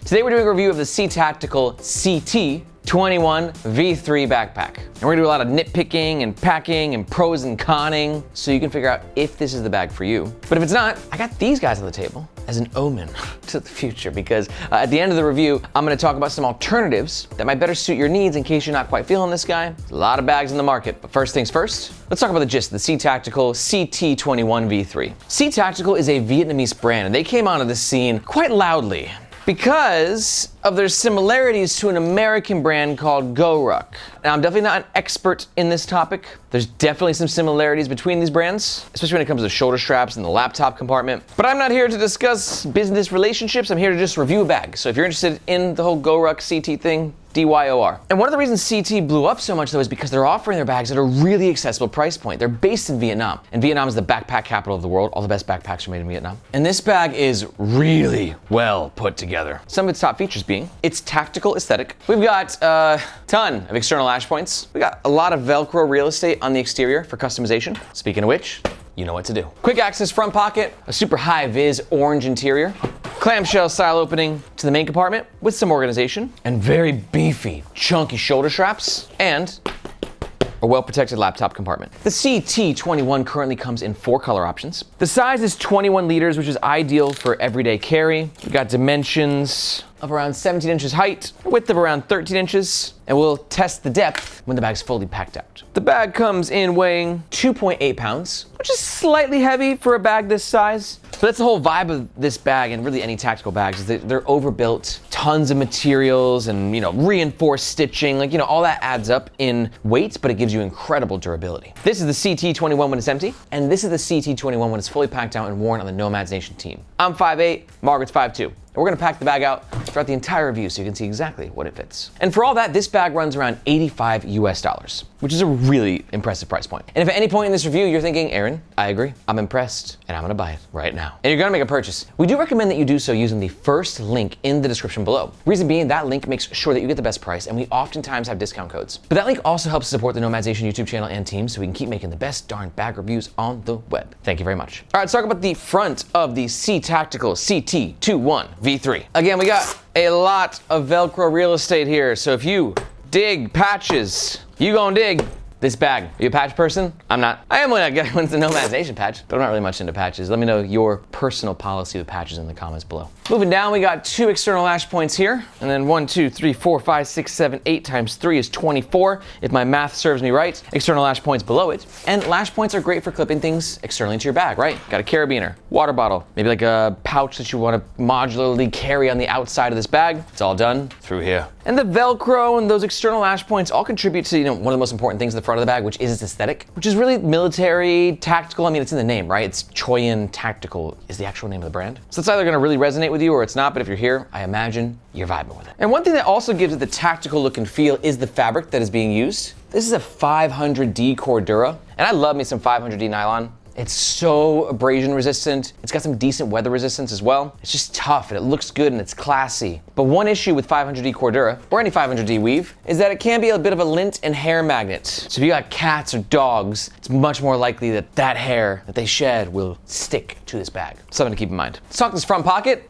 Today we're doing a review of the CTactical CT21 V3 backpack. And we're gonna do a lot of nitpicking and packing and pros and conning so you can figure out if this is the bag for you. But if it's not, I got these guys on the table as an omen to the future because at the end of the review, I'm gonna talk about some alternatives that might better suit your needs in case you're not quite feeling this guy. There's a lot of bags in the market, but first things first, let's talk about the gist of the CTactical CT21 V3. CTactical is a Vietnamese brand and they came onto the scene quite loudly because of their similarities to an American brand called Goruck. Now, I'm definitely not an expert in this topic. There's definitely some similarities between these brands, especially when it comes to shoulder straps and the laptop compartment. But I'm not here to discuss business relationships. I'm here to just review a bag. So if you're interested in the whole Goruck CT thing, DYOR. And one of the reasons CT blew up so much though is because they're offering their bags at a really accessible price point. They're based in Vietnam, and Vietnam is the backpack capital of the world. All the best backpacks are made in Vietnam. And this bag is really well put together. Some of its top features being its tactical aesthetic. We've got a ton of external lash points. We got a lot of Velcro real estate on the exterior for customization. Speaking of which, you know what to do. Quick access front pocket, a super high vis orange interior, clamshell style opening to the main compartment with some organization, and very beefy, chunky shoulder straps, and a well-protected laptop compartment. The CT21 currently comes in 4 color options. The size is 21 liters, which is ideal for everyday carry. We've got dimensions of around 17 inches height, a width of around 13 inches, and we'll test the depth when the bag's fully packed out. The bag comes in weighing 2.8 pounds, which is slightly heavy for a bag this size. So that's the whole vibe of this bag and really any tactical bags is that they're overbuilt, tons of materials and reinforced stitching, all that adds up in weight, but it gives you incredible durability. This is the CT21 when it's empty, and this is the CT21 when it's fully packed out and worn on the Nomads Nation team. I'm 5'8", Margaret's 5'2". And we're gonna pack the bag out throughout the entire review so you can see exactly what it fits. And for all that, this bag runs around $85 US, which is a really impressive price point. And if at any point in this review you're thinking, Aaron, I agree, I'm impressed, and I'm gonna buy it right now, and you're gonna make a purchase, we do recommend that you do so using the first link in the description below. Reason being, that link makes sure that you get the best price, and we oftentimes have discount codes. But that link also helps support the Nomads Nation YouTube channel and team so we can keep making the best darn bag reviews on the web. Thank you very much. All right, let's talk about the front of the CTactical CT21 V3. Again, we got a lot of Velcro real estate here, so if you dig patches, you gonna dig this bag. Are you a patch person? I'm not. I am when I get into the Nomads Nation patch, but I'm not really much into patches. Let me know your personal policy with patches in the comments below. Moving down, we got 2 external lash points here, and then 1, 2, 3, 4, 5, 6, 7, 8 times 3 is 24, if my math serves me right. External lash points below it. And lash points are great for clipping things externally into your bag, right? Got a carabiner, water bottle, maybe like a pouch that you want to modularly carry on the outside of this bag. It's all done through here. And the Velcro and those external lash points all contribute to, one of the most important things at the front of the bag, which is its aesthetic, which is really military, tactical. I mean, it's in the name, right? It's Choyan Tactical is the actual name of the brand. So it's either gonna really resonate with you or it's not, but if you're here, I imagine you're vibing with it. And one thing that also gives it the tactical look and feel is the fabric that is being used. This is a 500D Cordura, and I love me some 500D nylon. It's so abrasion resistant. It's got some decent weather resistance as well. It's just tough and it looks good and it's classy. But one issue with 500D Cordura, or any 500D weave, is that it can be a bit of a lint and hair magnet. So if you got cats or dogs, it's much more likely that that hair that they shed will stick to this bag. Something to keep in mind. Let's talk this front pocket.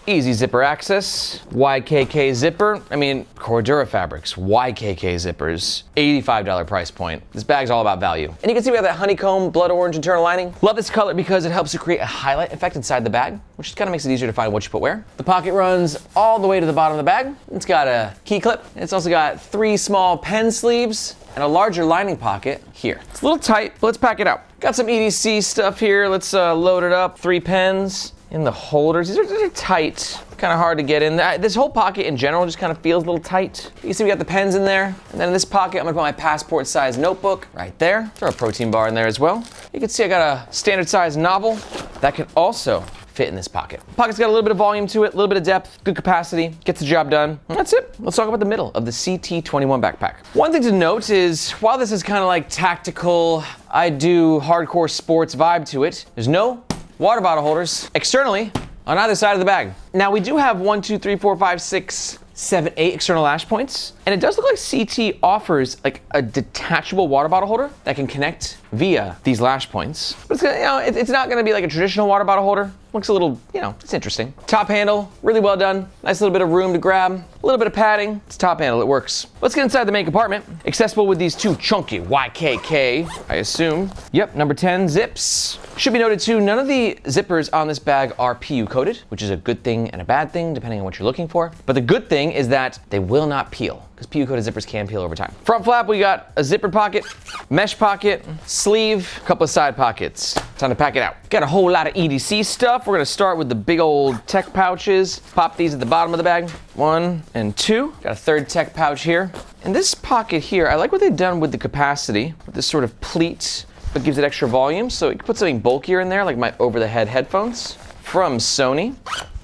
Easy zipper access, YKK zipper. I mean, Cordura fabrics, YKK zippers, $85 price point. This bag's all about value. And you can see we have that honeycomb blood orange internal lining. Love this color because it helps to create a highlight effect inside the bag, which just kind of makes it easier to find what you put where. The pocket runs all the way to the bottom of the bag. It's got a key clip. It's also got 3 small pen sleeves and a larger lining pocket here. It's a little tight, but let's pack it out. Got some EDC stuff here. Let's load it up. 3 pens. In the holders, these are tight, kind of hard to get in. This whole pocket in general just kind of feels a little tight. You see we got the pens in there, and then in this pocket, I'm gonna put my passport size notebook right there. Throw a protein bar in there as well. You can see I got a standard size novel that can also fit in this pocket. The pocket's got a little bit of volume to it, a little bit of depth, good capacity, gets the job done. And that's it. Let's talk about the middle of the CT21 backpack. One thing to note is, while this is kind of like tactical, I do hardcore sports vibe to it, there's no water bottle holders externally on either side of the bag. Now we do have 1, 2, 3, 4, 5, 6, 7, 8 external lash points, and it does look like CT offers like a detachable water bottle holder that can connect via these lash points. But it's gonna, it's not gonna be like a traditional water bottle holder. Looks a little, it's interesting. Top handle, really well done. Nice little bit of room to grab. A little bit of padding. It's top handle, it works. Let's get inside the main compartment. Accessible with these two chunky YKK, I assume. Yep, number 10 zips. Should be noted too, none of the zippers on this bag are PU coated, which is a good thing and a bad thing, depending on what you're looking for. But the good thing is that they will not peel, because PU coated zippers can peel over time. Front flap, we got a zipper pocket, mesh pocket, sleeve, a couple of side pockets. Time to pack it out. Got a whole lot of EDC stuff. We're gonna start with the big old tech pouches. Pop these at the bottom of the bag. 1 and 2. Got a third tech pouch here. In this pocket here, I like what they've done with the capacity, with this sort of pleat, but gives it extra volume. So you can put something bulkier in there, like my over-the-head headphones from Sony.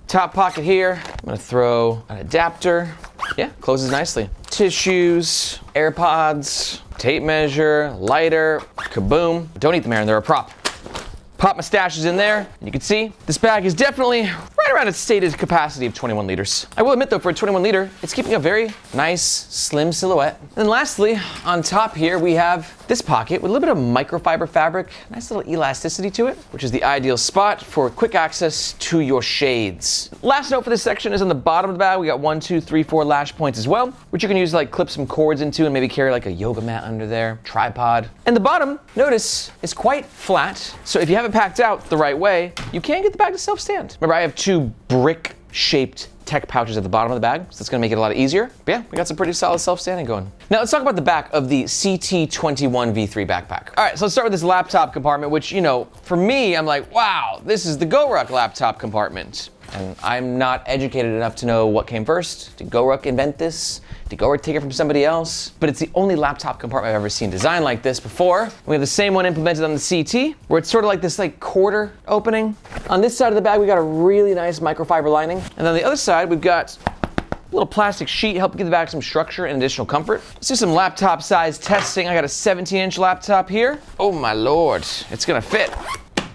Top pocket here, I'm gonna throw an adapter. Yeah, closes nicely. Tissues, AirPods, tape measure, lighter, kaboom. Don't eat them, Aaron, they're a prop. Pop my stashes in there, and you can see this bag is definitely right around its stated capacity of 21 liters. I will admit though, for a 21 liter, it's keeping a very nice, slim silhouette. And then lastly, on top here, we have this pocket with a little bit of microfiber fabric, nice little elasticity to it, which is the ideal spot for quick access to your shades. Last note for this section is on the bottom of the bag. We got 1, 2, 3, 4 lash points as well, which you can use to like clip some cords into and maybe carry like a yoga mat under there, tripod. And the bottom, notice, is quite flat. So if you have it packed out the right way, you can get the bag to self-stand. Remember, I have 2 brick-shaped tech pouches at the bottom of the bag, so that's gonna make it a lot easier. But yeah, we got some pretty solid self-standing going. Now let's talk about the back of the CT21 V3 backpack. All right, so let's start with this laptop compartment, which, for me, I'm like, wow, this is the Goruck laptop compartment. And I'm not educated enough to know what came first. Did Goruck invent this? Did Goruck take it from somebody else? But it's the only laptop compartment I've ever seen designed like this before. We have the same one implemented on the CT, where it's sort of like this quarter opening. On this side of the bag, we got a really nice microfiber lining. And on the other side, we've got a little plastic sheet, help give the bag some structure and additional comfort. Let's do some laptop size testing. I got a 17-inch laptop here. Oh my Lord, it's gonna fit.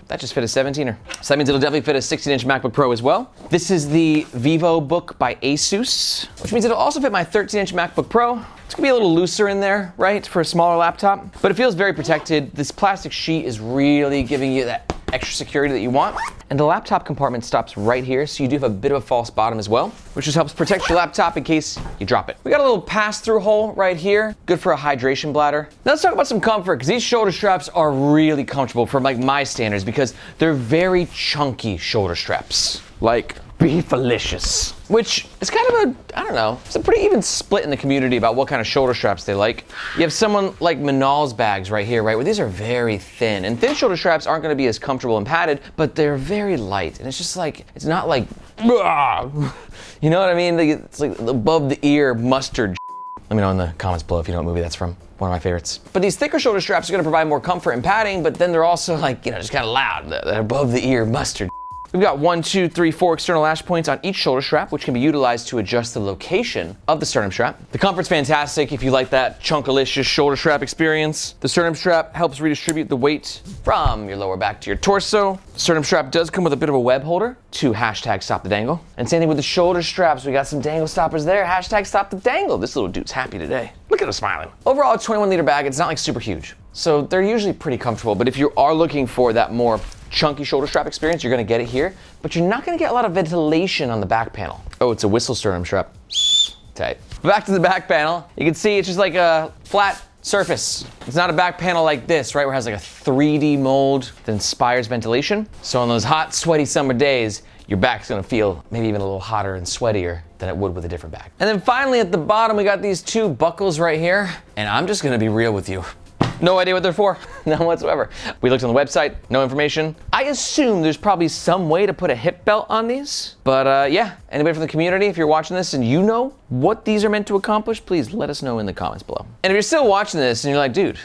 That just fit a 17er. So that means it'll definitely fit a 16-inch MacBook Pro as well. This is the VivoBook by Asus, which means it'll also fit my 13-inch MacBook Pro. It's gonna be a little looser in there, right, for a smaller laptop, but it feels very protected. This plastic sheet is really giving you that extra security that you want. And the laptop compartment stops right here, so you do have a bit of a false bottom as well, which just helps protect your laptop in case you drop it. We got a little pass-through hole right here, good for a hydration bladder. Now let's talk about some comfort, because these shoulder straps are really comfortable for my standards, because they're very chunky shoulder straps. Like beefalicious, which is kind of a, I don't know, it's a pretty even split in the community about what kind of shoulder straps they like. You have someone like Manal's bags right here, right, where these are very thin, and thin shoulder straps aren't gonna be as comfortable and padded, but they're very light, and it's just like, it's not like, you know what I mean? It's like above the ear mustard. Let me know in the comments below if you know what movie that's from. One of my favorites. But these thicker shoulder straps are gonna provide more comfort and padding, but then they're also like, just kind of loud, that above the ear mustard. We've got 1, 2, 3, 4 external lash points on each shoulder strap, which can be utilized to adjust the location of the sternum strap. The comfort's fantastic if you like that chunkalicious shoulder strap experience. The sternum strap helps redistribute the weight from your lower back to your torso. The sternum strap does come with a bit of a web holder to hashtag stop the dangle. And same thing with the shoulder straps. We got some dangle stoppers there. Hashtag stop the dangle. This little dude's happy today. Look at him smiling. Overall, a 21-liter bag, it's not like super huge. So they're usually pretty comfortable, but if you are looking for that more chunky shoulder strap experience, you're gonna get it here, but you're not gonna get a lot of ventilation on the back panel. Oh, it's a whistle sternum strap. Tight. Back to the back panel, you can see it's just like a flat surface. It's not a back panel like this, right, where it has like a 3D mold that inspires ventilation. So on those hot, sweaty summer days, your back's gonna feel maybe even a little hotter and sweatier than it would with a different bag. And then finally at the bottom, we got these 2 buckles right here, and I'm just gonna be real with you. No idea what they're for, none whatsoever. We looked on the website, no information. I assume there's probably some way to put a hip belt on these, but yeah, anybody from the community, if you're watching this and you know what these are meant to accomplish, please let us know in the comments below. And if you're still watching this and you're like, dude,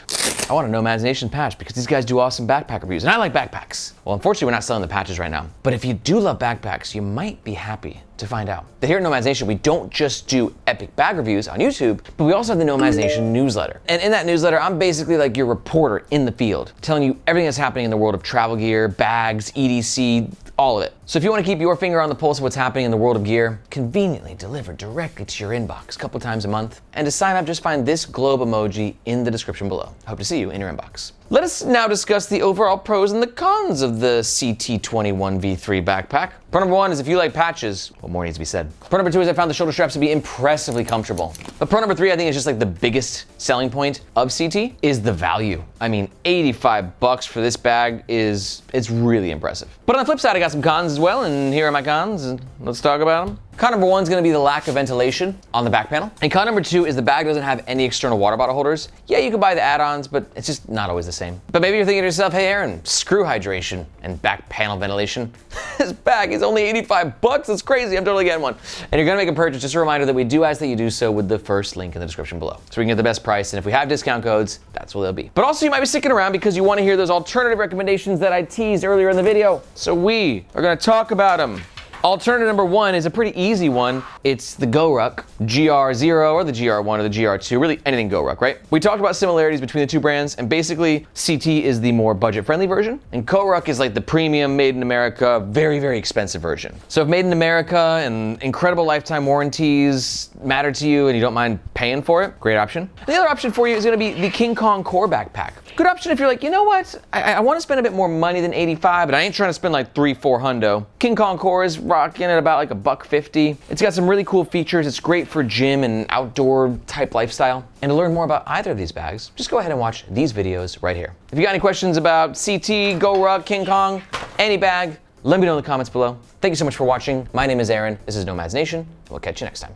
I want a Nomads Nation patch because these guys do awesome backpack reviews, and I like backpacks. Well, unfortunately, we're not selling the patches right now. But if you do love backpacks, you might be happy to find out that here at Nomads Nation, we don't just do epic bag reviews on YouTube, but we also have the Nomads Nation newsletter. And in that newsletter, I'm basically like your reporter in the field, telling you everything that's happening in the world of travel gear, bags, EDC, all of it. So if you want to keep your finger on the pulse of what's happening in the world of gear, conveniently delivered directly to your inbox a couple times a month, and to sign up, just find this globe emoji in the description below. Hope to see you in your inbox. Let us now discuss the overall pros and the cons of the CT21 V3 backpack. Pro number one is if you like patches, what more needs to be said? Pro number two is I found the shoulder straps to be impressively comfortable. But pro number three, I think, is just like the biggest selling point of CT is the value. I mean, $85 for this bag it's really impressive. But on the flip side, I got some cons as well, and here are my cons, and let's talk about them. Con number one is going to be the lack of ventilation on the back panel. And con number two is the bag doesn't have any external water bottle holders. Yeah, you can buy the add-ons, but it's just not always the same. But maybe you're thinking to yourself, hey Aaron, screw hydration and back panel ventilation. This bag is only $85. That's crazy. I'm totally getting one. And you're going to make a purchase. Just a reminder that we do ask that you do so with the first link in the description below, so we can get the best price. And if we have discount codes, that's what they'll be. But also, you might be sticking around because you want to hear those alternative recommendations that I teased earlier in the video. So we are going to talk about them. Alternative number one is a pretty easy one. It's the Goruck GR0 or the GR1 or the GR2, really anything Goruck, right? We talked about similarities between the two brands, and basically CT is the more budget-friendly version, and Goruck is like the premium, made in America, very, very expensive version. So if made in America and incredible lifetime warranties matter to you and you don't mind paying for it, great option. The other option for you is gonna be the King Kong Core backpack. Good option if you're like, you know what? I wanna spend a bit more money than 85, but I ain't trying to spend like 3-4 hundo. King Kong Core is rocking at about like $150. It's got some really cool features. It's great for gym and outdoor type lifestyle. And to learn more about either of these bags, just go ahead and watch these videos right here. If you got any questions about CT, Goruck, King Kong, any bag, let me know in the comments below. Thank you so much for watching. My name is Aaron. This is Nomads Nation. We'll catch you next time.